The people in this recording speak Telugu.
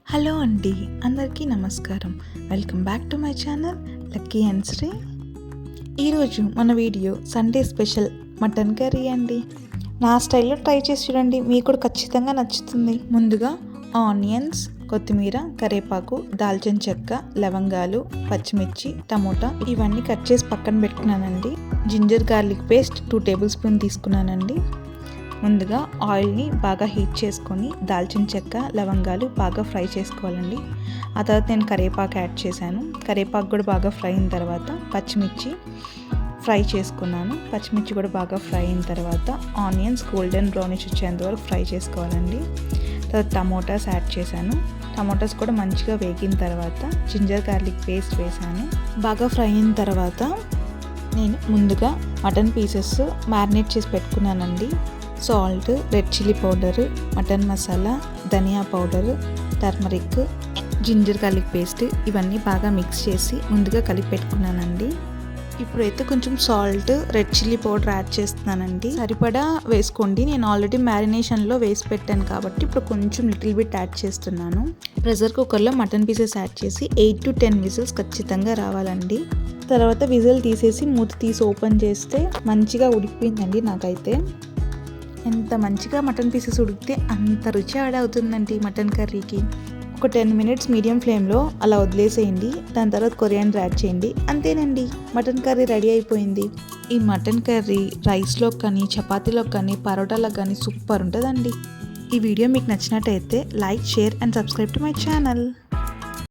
హలో అండి, అందరికీ నమస్కారం. Welcome back to my channel Lucky and Sri. ఈరోజు మన video Sunday special mutton curry అండి. నా స్టైల్లో ట్రై చేసి చూడండి, మీకు కూడా ఖచ్చితంగా నచ్చుతుంది. ముందుగా ఆనియన్స్, కొత్తిమీర, కరివేపాకు, దాల్చిన చెక్క, లవంగాలు, పచ్చిమిర్చి, టమోటా ఇవన్నీ కట్ చేసి పక్కన పెట్టుకున్నానండి. Ginger garlic paste 2 tablespoon తీసుకున్నానండి. ముందుగా ఆయిల్ని బాగా హీట్ చేసుకొని దాల్చిన చెక్క, లవంగాలు బాగా ఫ్రై చేసుకోవాలండి. ఆ తర్వాత నేను కరివేపాకు యాడ్ చేశాను. కరివేపాకు కూడా బాగా ఫ్రై అయిన తర్వాత పచ్చిమిర్చి ఫ్రై చేసుకున్నాను. పచ్చిమిర్చి కూడా బాగా ఫ్రై అయిన తర్వాత ఆనియన్స్ గోల్డెన్ బ్రౌనిష్ వచ్చేంత వరకు ఫ్రై చేసుకోవాలండి. తర్వాత టమోటాస్ యాడ్ చేశాను. టమోటాస్ కూడా మంచిగా వేగిన తర్వాత జింజర్ గార్లిక్ పేస్ట్ వేసాను. బాగా ఫ్రై అయిన తర్వాత నేను ముందుగా మటన్ పీసెస్ మ్యారినేట్ చేసి పెట్టుకున్నానండి. Salt, red chilli powder, mutton masala, ధనియా powder, turmeric, ginger garlic paste ఇవన్నీ బాగా మిక్స్ చేసి ముందుగా కలిపి పెట్టుకున్నానండి. ఇప్పుడైతే కొంచెం salt, red chilli powder add చేస్తున్నానండి. సరిపడా వేసుకోండి. నేను ఆల్రెడీ మ్యారినేషన్లో వేసి పెట్టాను కాబట్టి ఇప్పుడు కొంచెం లిటిల్ బిట్ యాడ్ చేస్తున్నాను. ప్రెషర్ కుక్కర్లో మటన్ పీసెస్ యాడ్ చేసి 8 to 10 విజిల్స్ ఖచ్చితంగా రావాలండి. తర్వాత విజిల్ తీసేసి మూత తీసి ఓపెన్ చేస్తే మంచిగా ఉడికిపోయిందండి. నాకైతే ఎంత మంచిగా మటన్ పీసెస్ ఉడికితే అంత రుచి యాడ్ అవుతుందండి మటన్ కర్రీకి. ఒక 10 minutes మీడియం ఫ్లేమ్లో అలా వదిలేసేయండి. దాని తర్వాత కొరియాండర్ యాడ్ చేయండి. అంతేనండి, మటన్ కర్రీ రెడీ అయిపోయింది. ఈ మటన్ కర్రీ రైస్లో కానీ, చపాతీలో కానీ, పరోటాలో కానీ సూపర్ ఉంటుందండి. ఈ వీడియో మీకు నచ్చినట్టయితే like, share and subscribe to my channel.